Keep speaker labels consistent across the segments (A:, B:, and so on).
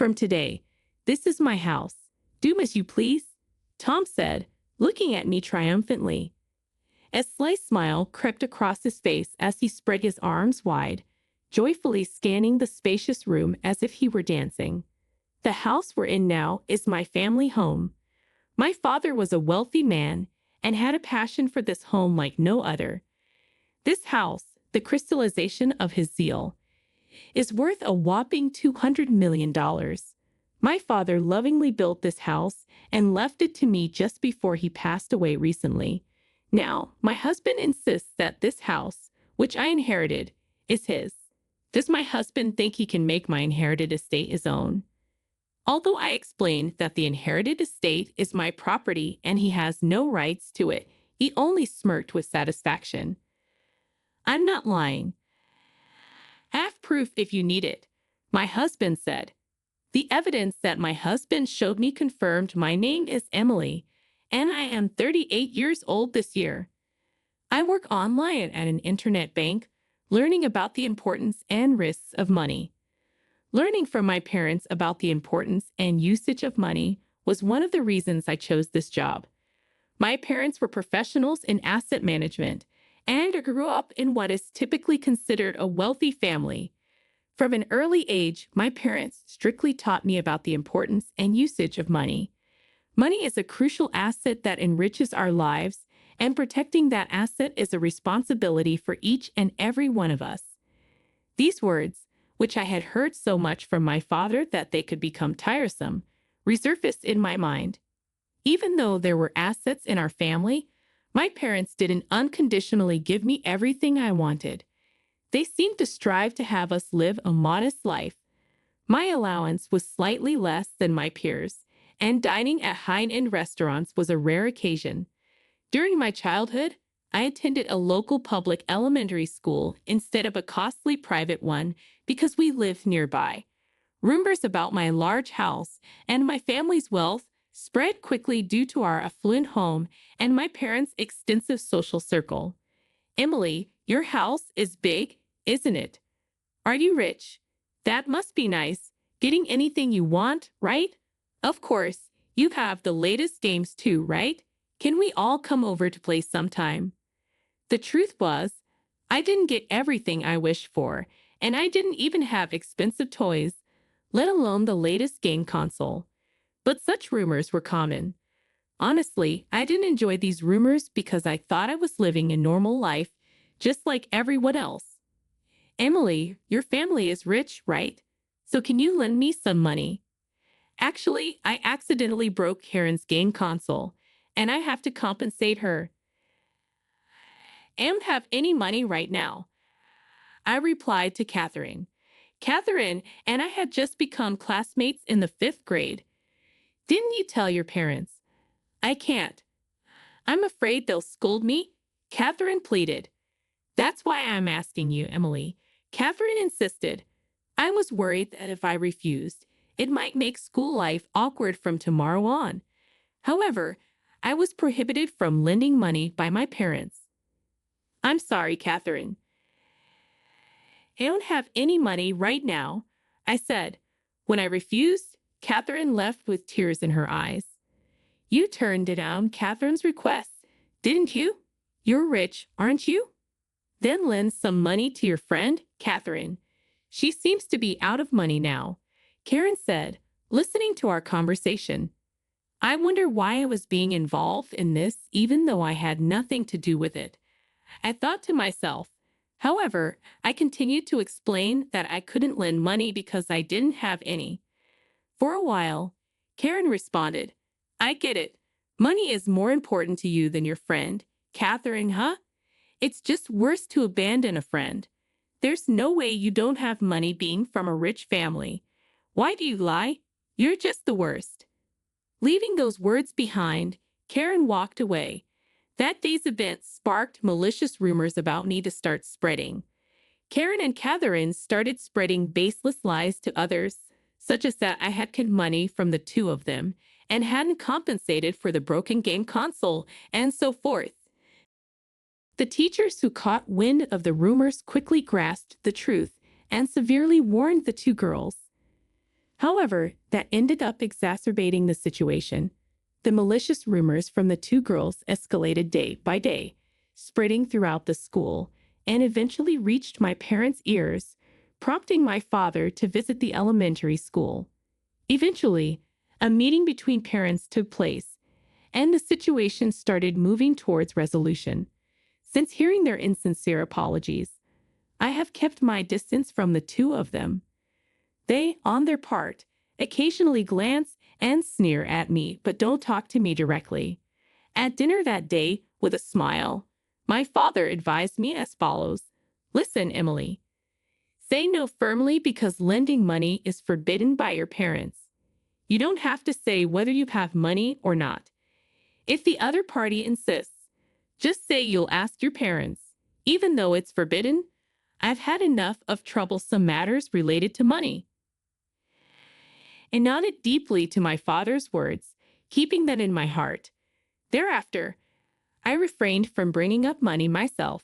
A: From today, this is my house. Do as you please, Tom said, looking at me triumphantly. A sly smile crept across his face as he spread his arms wide, joyfully scanning the spacious room as if he were dancing. The house we're in now is my family home. My father was a wealthy man and had a passion for this home like no other. This house, the crystallization of his zeal, is worth a whopping $200 million. My father lovingly built this house and left it to me just before he passed away recently. Now, my husband insists that this house, which I inherited, is his. Does my husband think he can make my inherited estate his own? Although I explained that the inherited estate is my property and he has no rights to it, he only smirked with satisfaction. I'm not lying. Have proof if you need it, my husband said. The evidence that my husband showed me confirmed my name is Emily, and I am 38 years old this year. I work online at an internet bank, learning about the importance and risks of money. Learning from my parents about the importance and usage of money was one of the reasons I chose this job. My parents were professionals in asset management, and I grew up in what is typically considered a wealthy family. From an early age, my parents strictly taught me about the importance and usage of money. Money is a crucial asset that enriches our lives, and protecting that asset is a responsibility for each and every one of us. These words, which I had heard so much from my father that they could become tiresome, resurfaced in my mind. Even though there were assets in our family, my parents didn't unconditionally give me everything I wanted. They seemed to strive to have us live a modest life. My allowance was slightly less than my peers, and dining at high-end restaurants was a rare occasion. During my childhood, I attended a local public elementary school instead of a costly private one because we lived nearby. Rumors about my large house and my family's wealth spread quickly due to our affluent home and my parents' extensive social circle. Emily, your house is big, isn't it? Are you rich? That must be nice. Getting anything you want, right? Of course, you have the latest games too, right? Can we all come over to play sometime? The truth was, I didn't get everything I wished for, and I didn't even have expensive toys, let alone the latest game console. But such rumors were common. Honestly, I didn't enjoy these rumors because I thought I was living a normal life, just like everyone else. Emily, your family is rich, right? So can you lend me some money? Actually, I accidentally broke Karen's game console, and I have to compensate her. I don't have any money right now, I replied to Catherine. Catherine and I had just become classmates in the 5th grade. Didn't you tell your parents? I can't. I'm afraid they'll scold me, Catherine pleaded. That's why I'm asking you, Emily, Catherine insisted. I was worried that if I refused, it might make school life awkward from tomorrow on. However, I was prohibited from lending money by my parents. I'm sorry, Catherine. I don't have any money right now, I said. When I refused, Catherine left with tears in her eyes. You turned down Catherine's request, didn't you? You're rich, aren't you? Then lend some money to your friend, Catherine. She seems to be out of money now, Karen said, listening to our conversation. I wonder why I was being involved in this even though I had nothing to do with it. I thought to myself. However, I continued to explain that I couldn't lend money because I didn't have any. For a while, Karen responded, I get it. Money is more important to you than your friend, Catherine, huh? It's just worse to abandon a friend. There's no way you don't have money being from a rich family. Why do you lie? You're just the worst. Leaving those words behind, Karen walked away. That day's event sparked malicious rumors about me to start spreading. Karen and Catherine started spreading baseless lies to others, such as that I had hid money from the two of them and hadn't compensated for the broken game console, and so forth. The teachers who caught wind of the rumors quickly grasped the truth and severely warned the two girls. However, that ended up exacerbating the situation. The malicious rumors from the two girls escalated day by day, spreading throughout the school, and eventually reached my parents' ears, prompting my father to visit the elementary school. Eventually, a meeting between parents took place, and the situation started moving towards resolution. Since hearing their insincere apologies, I have kept my distance from the two of them. They, on their part, occasionally glance and sneer at me but don't talk to me directly. At dinner that day, with a smile, my father advised me as follows. Listen, Emily. Say no firmly because lending money is forbidden by your parents. You don't have to say whether you have money or not. If the other party insists, just say you'll ask your parents. Even though it's forbidden, I've had enough of troublesome matters related to money. And nodded deeply to my father's words, keeping that in my heart. Thereafter, I refrained from bringing up money myself.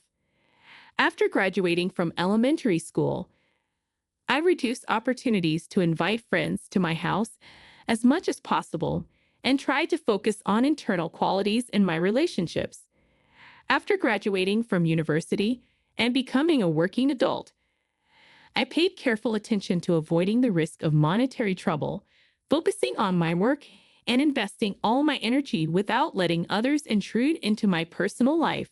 A: After graduating from elementary school, I reduced opportunities to invite friends to my house as much as possible and tried to focus on internal qualities in my relationships. After graduating from university and becoming a working adult, I paid careful attention to avoiding the risk of monetary trouble, focusing on my work and investing all my energy without letting others intrude into my personal life.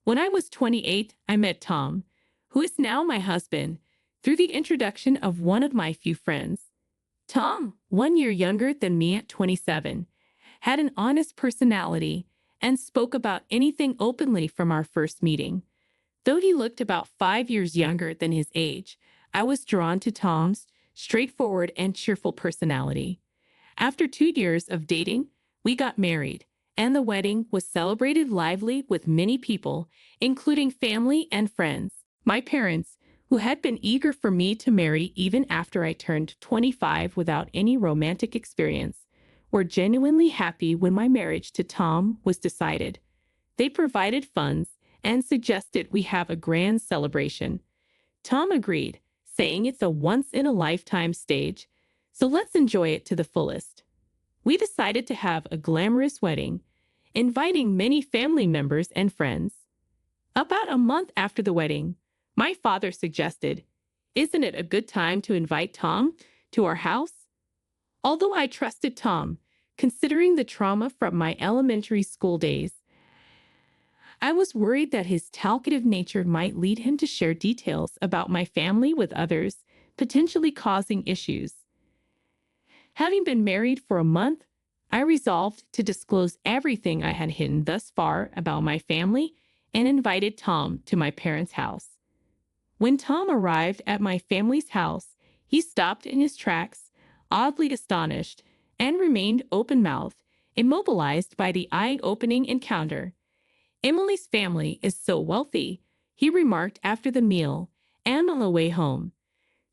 A: When I was 28, I met Tom, who is now my husband, through the introduction of one of my few friends. Tom, 1 year younger than me at 27, had an honest personality and spoke about anything openly from our first meeting. Though he looked about 5 years younger than his age, I was drawn to Tom's straightforward and cheerful personality. After 2 years of dating, we got married, and the wedding was celebrated lively with many people, including family and friends. My parents, who had been eager for me to marry even after I turned 25 without any romantic experience, were genuinely happy when my marriage to Tom was decided. They provided funds and suggested we have a grand celebration. Tom agreed, saying it's a once-in-a-lifetime stage, so let's enjoy it to the fullest. We decided to have a glamorous wedding, inviting many family members and friends. About a month after the wedding, my father suggested, "Isn't it a good time to invite Tom to our house?" Although I trusted Tom, considering the trauma from my elementary school days, I was worried that his talkative nature might lead him to share details about my family with others, potentially causing issues. Having been married for a month, I resolved to disclose everything I had hidden thus far about my family and invited Tom to my parents' house. When Tom arrived at my family's house, he stopped in his tracks, oddly astonished, and remained open-mouthed, immobilized by the eye-opening encounter. "Emily's family is so wealthy," he remarked after the meal and on the way home.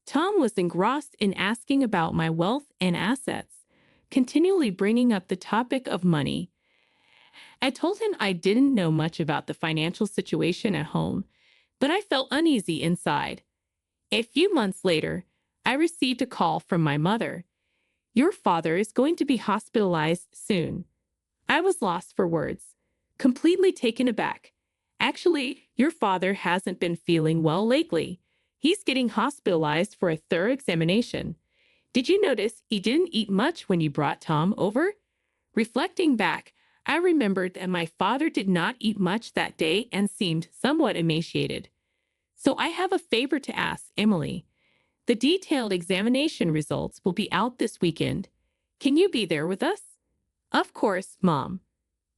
A: Tom was engrossed in asking about my wealth and assets, continually bringing up the topic of money. I told him I didn't know much about the financial situation at home, but I felt uneasy inside. A few months later, I received a call from my mother. "Your father is going to be hospitalized soon." I was lost for words, completely taken aback. "Actually, your father hasn't been feeling well lately. He's getting hospitalized for a thorough examination. Did you notice he didn't eat much when you brought Tom over?" Reflecting back, I remembered that my father did not eat much that day and seemed somewhat emaciated. "So I have a favor to ask, Emily. The detailed examination results will be out this weekend. Can you be there with us?" "Of course, Mom.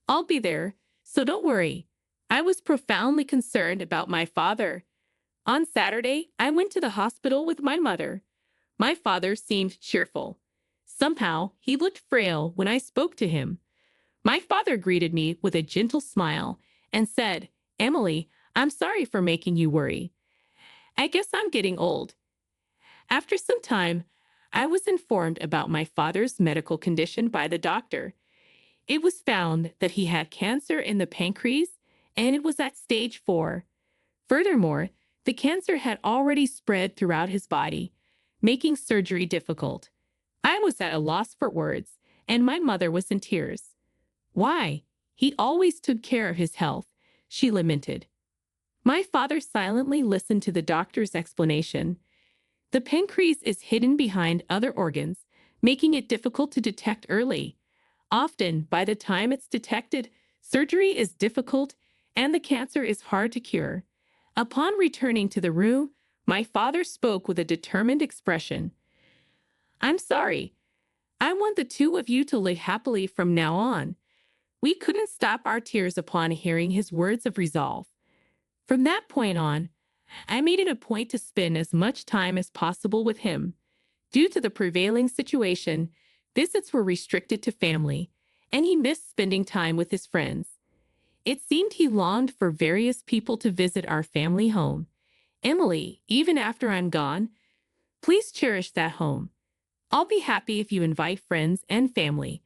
A: I'll be there, so don't worry." I was profoundly concerned about my father. On Saturday, I went to the hospital with my mother. My father seemed cheerful. Somehow, he looked frail when I spoke to him. My father greeted me with a gentle smile and said, "Emily, I'm sorry for making you worry. I guess I'm getting old." After some time, I was informed about my father's medical condition by the doctor. It was found that he had cancer in the pancreas, and it was at stage 4. Furthermore, the cancer had already spread throughout his body, making surgery difficult. I was at a loss for words, and my mother was in tears. Why? He always took care of his health, she lamented. My father silently listened to the doctor's explanation. The pancreas is hidden behind other organs, making it difficult to detect early. Often, by the time it's detected, surgery is difficult and the cancer is hard to cure. Upon returning to the room, my father spoke with a determined expression. I'm sorry. I want the two of you to live happily from now on. We couldn't stop our tears upon hearing his words of resolve. From that point on, I made it a point to spend as much time as possible with him. Due to the prevailing situation, visits were restricted to family, and he missed spending time with his friends. It seemed he longed for various people to visit our family home. Emily, even after I'm gone, please cherish that home. I'll be happy if you invite friends and family,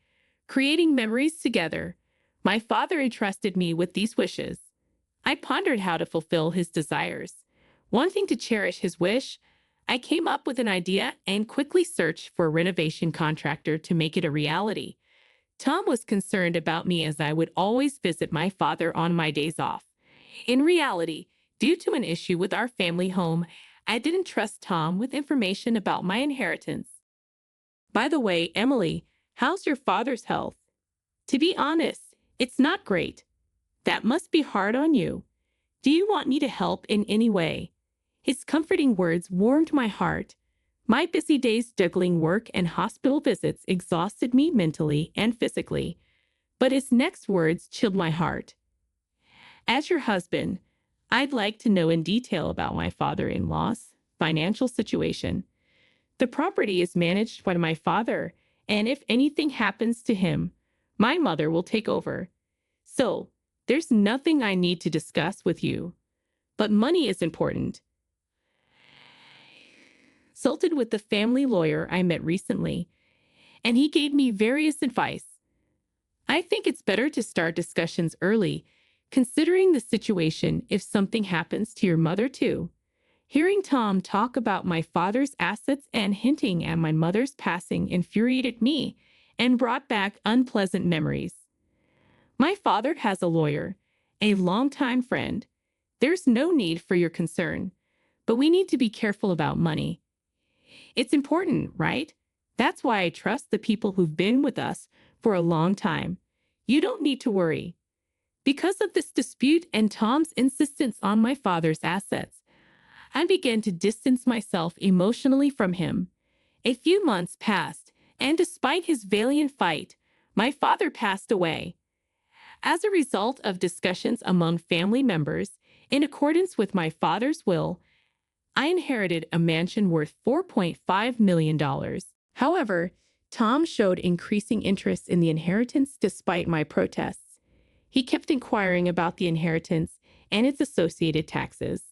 A: creating memories together. My father entrusted me with these wishes. I pondered how to fulfill his desires. Wanting to cherish his wish, I came up with an idea and quickly searched for a renovation contractor to make it a reality. Tom was concerned about me as I would always visit my father on my days off. In reality, due to an issue with our family home, I didn't trust Tom with information about my inheritance. By the way, Emily, how's your father's health? To be honest, it's not great. That must be hard on you. Do you want me to help in any way? His comforting words warmed my heart. My busy days juggling work and hospital visits exhausted me mentally and physically, but his next words chilled my heart. As your husband, I'd like to know in detail about my father-in-law's financial situation. The property is managed by my father, and if anything happens to him, my mother will take over. So, there's nothing I need to discuss with you. But money is important. Consulted with the family lawyer I met recently, and he gave me various advice. I think it's better to start discussions early, considering the situation if something happens to your mother too. Hearing Tom talk about my father's assets and hinting at my mother's passing infuriated me and brought back unpleasant memories. My father has a lawyer, a longtime friend. There's no need for your concern, but we need to be careful about money. It's important, right? That's why I trust the people who've been with us for a long time. You don't need to worry. Because of this dispute and Tom's insistence on my father's assets, I began to distance myself emotionally from him. A few months passed, and despite his valiant fight, my father passed away. As a result of discussions among family members, in accordance with my father's will, I inherited a mansion worth $4.5 million. However, Tom showed increasing interest in the inheritance despite my protests. He kept inquiring about the inheritance and its associated taxes.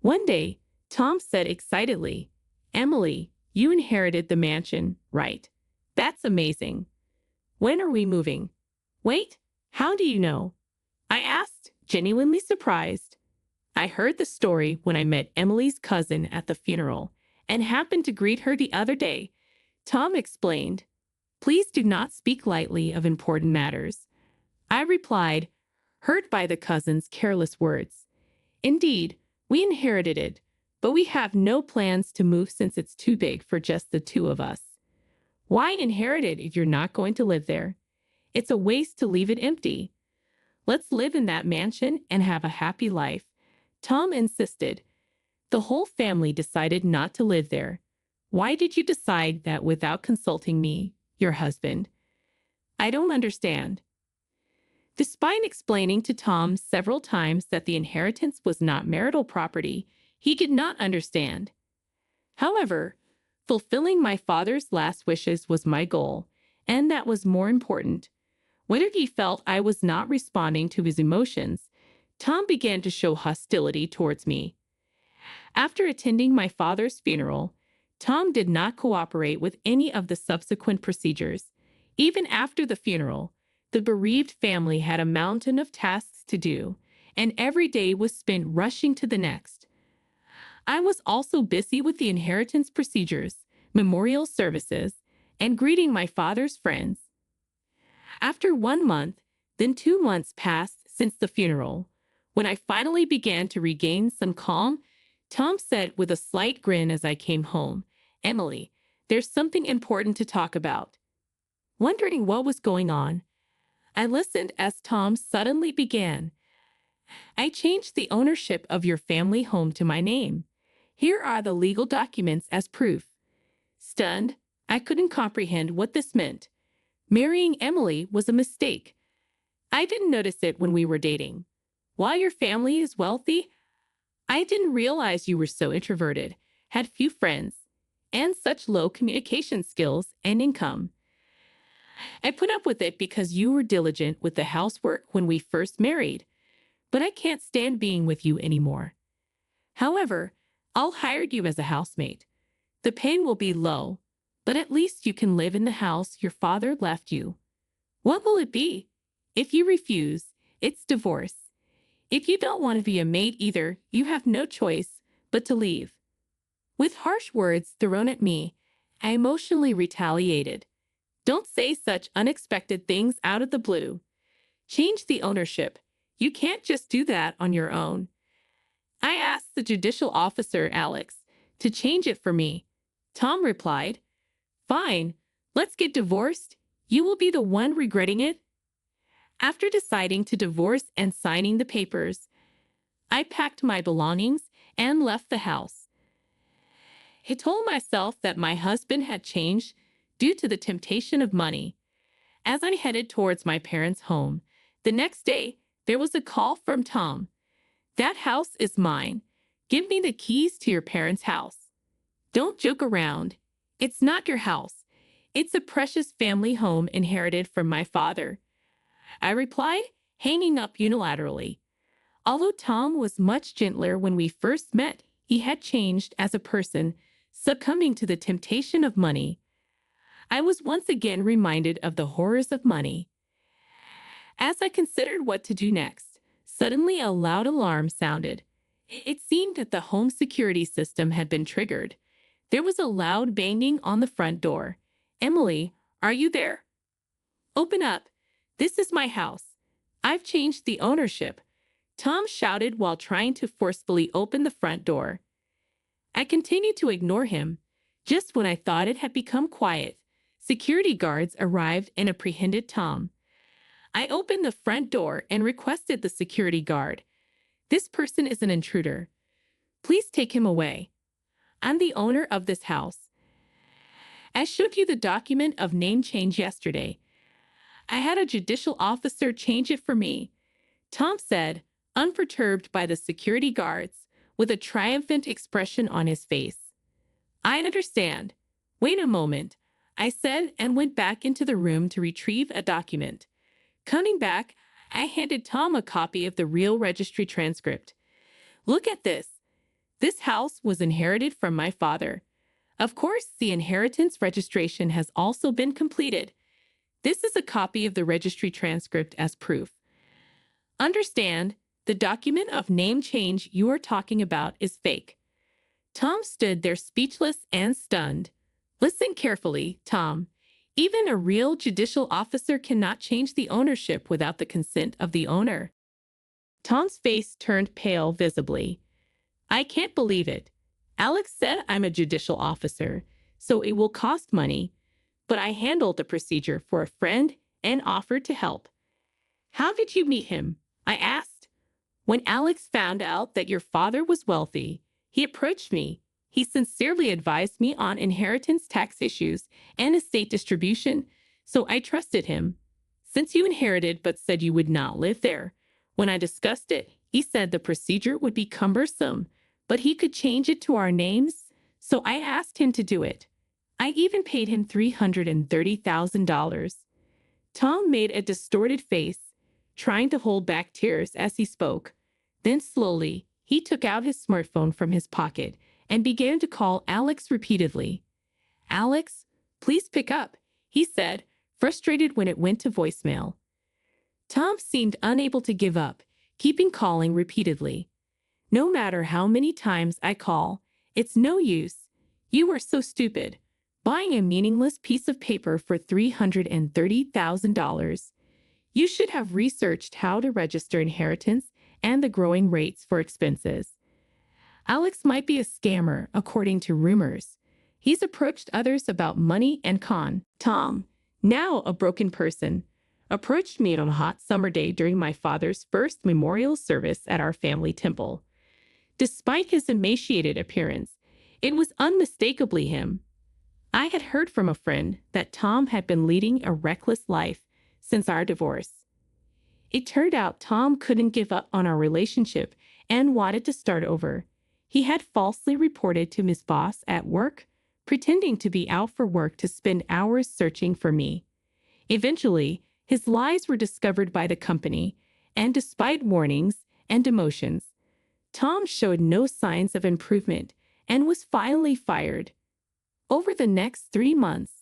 A: One day, Tom said excitedly, Emily, you inherited the mansion, right? That's amazing. When are we moving? Wait, how do you know? I asked, genuinely surprised. I heard the story when I met Emily's cousin at the funeral and happened to greet her the other day. Tom explained, please do not speak lightly of important matters. I replied, hurt by the cousin's careless words. Indeed, we inherited it, but we have no plans to move since it's too big for just the two of us. Why inherit it if you're not going to live there? It's a waste to leave it empty. Let's live in that mansion and have a happy life. Tom insisted. The whole family decided not to live there. Why did you decide that without consulting me, your husband? I don't understand. Despite explaining to Tom several times that the inheritance was not marital property, he did not understand. However, fulfilling my father's last wishes was my goal, and that was more important. Whether he felt I was not responding to his emotions, Tom began to show hostility towards me. After attending my father's funeral, Tom did not cooperate with any of the subsequent procedures. Even after the funeral, the bereaved family had a mountain of tasks to do, and every day was spent rushing to the next. I was also busy with the inheritance procedures, memorial services, and greeting my father's friends. After 1 month, then 2 months passed since the funeral. When I finally began to regain some calm, Tom said with a slight grin as I came home, "Emily, there's something important to talk about." Wondering what was going on, I listened as Tom suddenly began. "I changed the ownership of your family home to my name. Here are the legal documents as proof." Stunned, I couldn't comprehend what this meant. Marrying Emily was a mistake. I didn't notice it when we were dating. While your family is wealthy, I didn't realize you were so introverted, had few friends, and such low communication skills and income. I put up with it because you were diligent with the housework when we first married, but I can't stand being with you anymore. However, I'll hire you as a housemate. The pay will be low, but at least you can live in the house your father left you. What will it be? If you refuse, it's divorce. If you don't want to be a maid either, you have no choice but to leave." With harsh words thrown at me, I emotionally retaliated. "Don't say such unexpected things out of the blue. Change the ownership. You can't just do that on your own." I asked the judicial officer, Alex, to change it for me. Tom replied, "Fine, let's get divorced. You will be the one regretting it." After deciding to divorce and signing the papers, I packed my belongings and left the house. I told myself that my husband had changed due to the temptation of money. As I headed towards my parents' home, the next day, there was a call from Tom. "That house is mine. Give me the keys to your parents' house. Don't joke around. It's not your house. It's a precious family home inherited from my father," I replied, hanging up unilaterally. Although Tom was much gentler when we first met, he had changed as a person, succumbing to the temptation of money. I was once again reminded of the horrors of money. As I considered what to do next, suddenly a loud alarm sounded. It seemed that the home security system had been triggered. There was a loud banging on the front door. "Emily, are you there? Open up. This is my house. I've changed the ownership," Tom shouted while trying to forcefully open the front door. I continued to ignore him. Just when I thought it had become quiet, security guards arrived and apprehended Tom. I opened the front door and requested the security guard, "This person is an intruder. Please take him away. I'm the owner of this house. I showed you the document of name change yesterday. I had a judicial officer change it for me," Tom said, unperturbed by the security guards, with a triumphant expression on his face. "I understand. Wait a moment," I said and went back into the room to retrieve a document. Coming back, I handed Tom a copy of the real registry transcript. "Look at this. This house was inherited from my father. Of course, the inheritance registration has also been completed. This is a copy of the registry transcript as proof. Understand, the document of name change you are talking about is fake." Tom stood there speechless and stunned. "Listen carefully, Tom. Even a real judicial officer cannot change the ownership without the consent of the owner." Tom's face turned pale visibly. "I can't believe it. Alex said I'm a judicial officer, so it will cost money, but I handled the procedure for a friend and offered to help." "How did you meet him?" I asked. "When Alex found out that your father was wealthy, he approached me. He sincerely advised me on inheritance tax issues and estate distribution, so I trusted him. Since you inherited but said you would not live there, when I discussed it, he said the procedure would be cumbersome, but he could change it to our names, so I asked him to do it. I even paid him $330,000. Tom made a distorted face, trying to hold back tears as he spoke. Then slowly, he took out his smartphone from his pocket and began to call Alex repeatedly. "Alex, please pick up," he said, frustrated when it went to voicemail. Tom seemed unable to give up, keeping calling repeatedly. "No matter how many times I call, it's no use. You are so stupid. buying a meaningless piece of paper for $330,000. You should have researched how to register inheritance and the growing rates for expenses. Alex might be a scammer, according to rumors. He's approached others about money and con. Tom, now a broken person, approached me on a hot summer day during my father's first memorial service at our family temple. Despite his emaciated appearance, it was unmistakably him. I had heard from a friend that Tom had been leading a reckless life since our divorce. It turned out Tom couldn't give up on our relationship and wanted to start over. He had falsely reported to his boss at work, pretending to be out for work to spend hours searching for me. Eventually, his lies were discovered by the company, and despite warnings and demotions, Tom showed no signs of improvement and was finally fired. Over the next 3 months,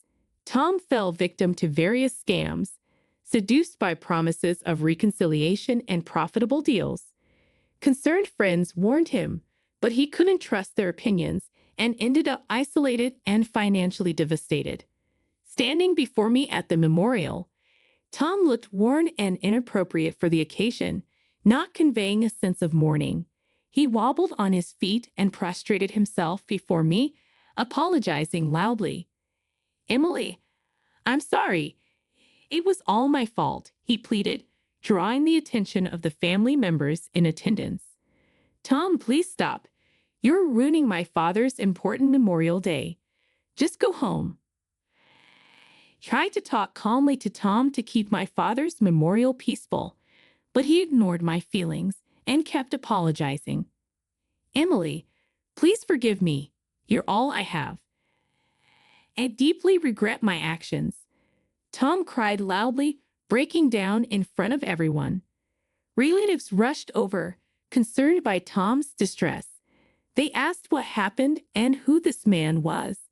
A: Tom fell victim to various scams, seduced by promises of reconciliation and profitable deals. Concerned friends warned him, but he couldn't trust their opinions and ended up isolated and financially devastated. Standing before me at the memorial, Tom looked worn and inappropriate for the occasion, not conveying a sense of mourning. He wobbled on his feet and prostrated himself before me, apologizing loudly. "Emily, I'm sorry. It was all my fault," he pleaded, drawing the attention of the family members in attendance. "Tom, please stop. You're ruining my father's important Memorial Day. Just go home." Tried to talk calmly to Tom to keep my father's memorial peaceful, but he ignored my feelings and kept apologizing. "Emily, please forgive me. You're all I have. I deeply regret my actions." Tom cried loudly, breaking down in front of everyone. Relatives rushed over, concerned by Tom's distress. They asked what happened and who this man was.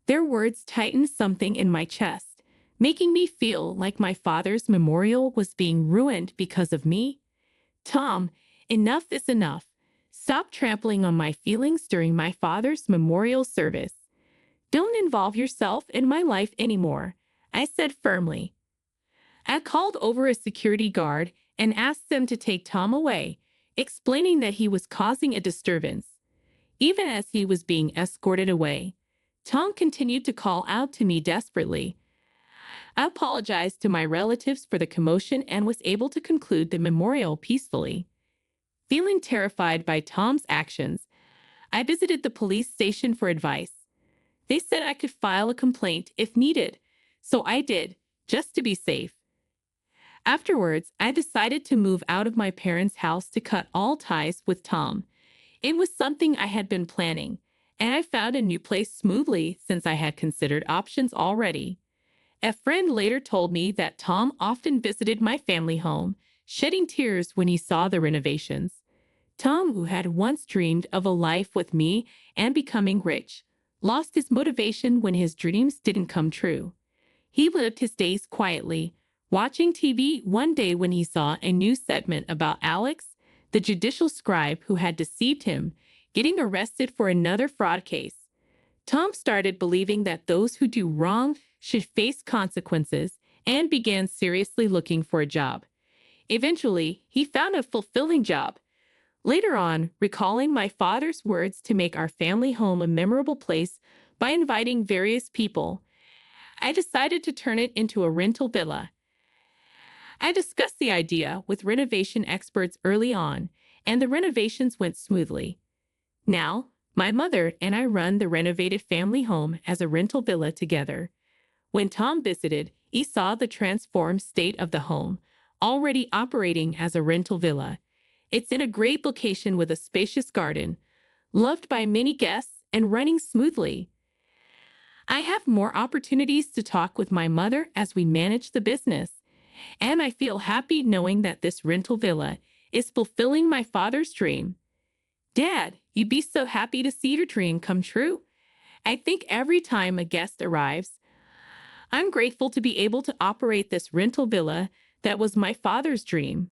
A: Their words tightened something in my chest, making me feel like my father's memorial was being ruined because of me. "Tom, enough is enough. Stop trampling on my feelings during my father's memorial service. Don't involve yourself in my life anymore," I said firmly. I called over a security guard and asked them to take Tom away, explaining that he was causing a disturbance. Even as he was being escorted away, Tom continued to call out to me desperately. I apologized to my relatives for the commotion and was able to conclude the memorial peacefully. Feeling terrified by Tom's actions, I visited the police station for advice. They said I could file a complaint if needed, so I did, just to be safe. Afterwards, I decided to move out of my parents' house to cut all ties with Tom. It was something I had been planning, and I found a new place smoothly since I had considered options already. A friend later told me that Tom often visited my family home, shedding tears when he saw the renovations. Tom, who had once dreamed of a life with me and becoming rich, lost his motivation when his dreams didn't come true. He lived his days quietly, watching TV one day when he saw a news segment about Alex, the judicial scribe who had deceived him, getting arrested for another fraud case. Tom started believing that those who do wrong should face consequences and began seriously looking for a job. Eventually, he found a fulfilling job. Later on, recalling my father's words to make our family home a memorable place by inviting various people, I decided to turn it into a rental villa. I discussed the idea with renovation experts early on, and the renovations went smoothly. Now, my mother and I run the renovated family home as a rental villa together. When Tom visited, he saw the transformed state of the home, already operating as a rental villa. It's in a great location with a spacious garden, loved by many guests and running smoothly. I have more opportunities to talk with my mother as we manage the business, and I feel happy knowing that this rental villa is fulfilling my father's dream. Dad, you'd be so happy to see your dream come true. I think every time a guest arrives, I'm grateful to be able to operate this rental villa that was my father's dream.